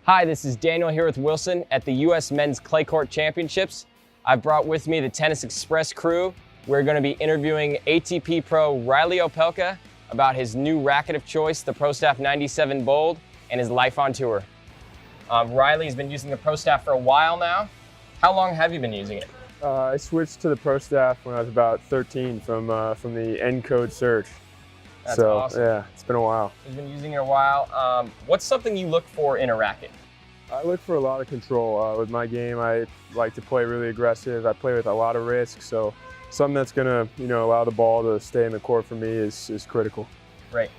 Hi, this is Daniel here with Wilson at the U.S. Men's Clay Court Championships. I've brought with me the Tennis Express crew. We're going to be interviewing ATP pro Reilly Opelka about his new racket of choice, the Pro Staff 97 Bold, and his life on tour. Reilly's been using the Pro Staff for a while now. How long have you been using it? I switched to the Pro Staff when I was about 13 from the N-Code Surge. That's awesome. Yeah, it's been a while. You've been using it a while. What's something you look for in a racket? I look for a lot of control. With my game, I like to play really aggressive. I play with a lot of risk, so something that's gonna, allow the ball to stay in the court for me is critical. Right.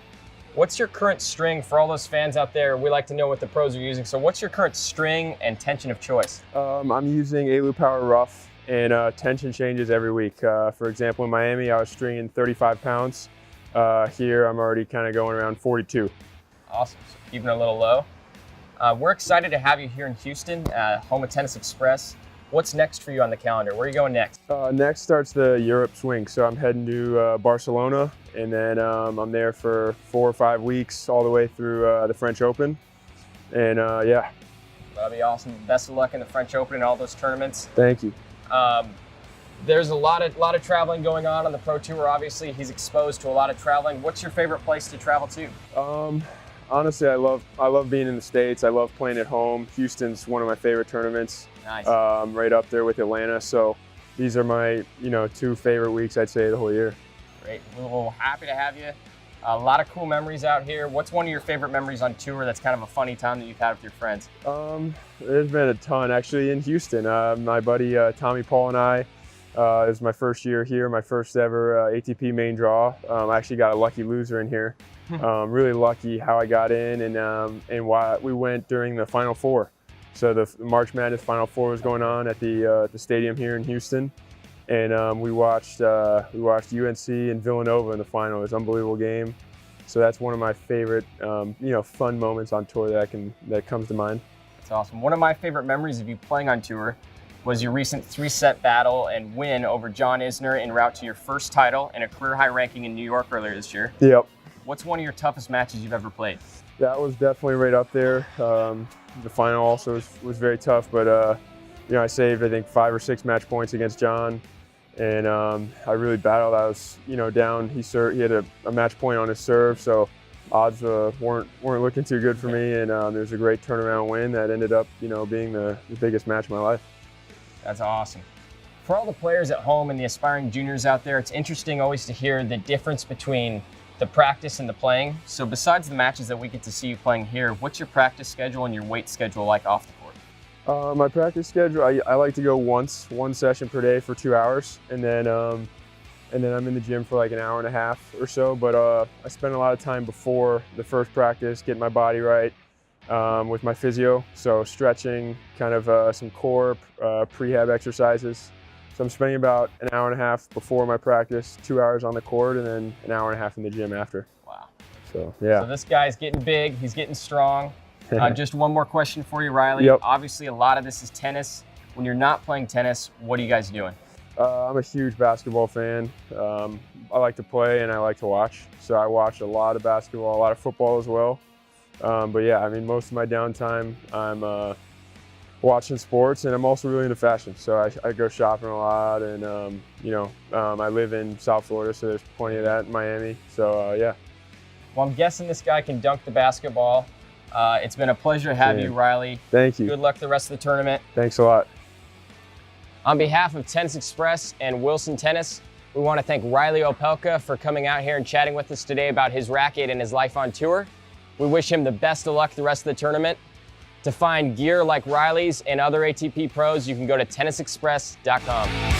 What's your current string for all those fans out there? We like to know what the pros are using. So what's your current string and tension of choice? I'm using A-Loop Power Rough, and tension changes every week. For example, in Miami, I was stringing 35 pounds. Here, I'm already kind of going around 42. Awesome. So keeping it a little low. We're excited to have you here in Houston, home of Tennis Express. What's next for you on the calendar? Where are you going next? Next starts the Europe swing. So I'm heading to Barcelona, and then I'm there for 4 or 5 weeks all the way through the French Open. And yeah. That'll be awesome. Best of luck in the French Open and all those tournaments. Thank you. There's a lot of traveling going on the Pro Tour. Obviously, he's exposed to a lot of traveling. What's your favorite place to travel to? Honestly, I love being in the States. I love playing at home. Houston's one of my favorite tournaments. Nice. Right up there with Atlanta. So these are my 2 favorite weeks, I'd say, the whole year. Great. We're happy to have you. A lot of cool memories out here. What's one of your favorite memories on tour that's kind of a funny time that you've had with your friends? There's been a ton actually in Houston. My buddy Tommy Paul and I, it was my first year here, my first ever ATP main draw. I actually got a lucky loser in here. Really lucky how I got in and why we went during the Final Four. So the March Madness Final Four was going on at the stadium here in Houston, and we watched UNC and Villanova in the final. It was an unbelievable game. So that's one of my favorite fun moments on tour that comes to mind. That's awesome. One of my favorite memories of you playing on tour was your recent 3-set battle and win over John Isner en route to your first title and a career high ranking in New York earlier this year. Yep. What's one of your toughest matches you've ever played? That was definitely right up there. The final also was very tough, but I saved I think 5 or 6 match points against John, and I really battled. I was down. He had a match point on his serve, so odds weren't looking too good for me, and there was a great turnaround win that ended up being the biggest match of my life. That's awesome. For all the players at home and the aspiring juniors out there, it's interesting always to hear the difference between the practice and the playing. So besides the matches that we get to see you playing here, what's your practice schedule and your weight schedule like off the court? My practice schedule, I like to go one session per day for 2 hours, and then I'm in the gym for like an hour and a half or so. But I spend a lot of time before the first practice getting my body right with my physio. So stretching, kind of some core prehab exercises. So I'm spending about an hour and a half before my practice, 2 hours on the court, and then an hour and a half in the gym after. Wow. So, yeah. So this guy's getting big, he's getting strong. Just one more question for you, Reilly. Yep. Obviously, a lot of this is tennis. When you're not playing tennis, what are you guys doing? I'm a huge basketball fan. I like to play and I like to watch. So I watch a lot of basketball, a lot of football as well. But yeah, most of my downtime, I'm watching sports, and I'm also really into fashion. So I go shopping a lot, and I live in South Florida, so there's plenty of that in Miami. So yeah. Well, I'm guessing this guy can dunk the basketball. It's been a pleasure to have you, Reilly. Thank you. Good luck the rest of the tournament. Thanks a lot. On behalf of Tennis Express and Wilson Tennis, we want to thank Reilly Opelka for coming out here and chatting with us today about his racket and his life on tour. We wish him the best of luck the rest of the tournament. To find gear like Reilly's and other ATP pros, you can go to tennisexpress.com.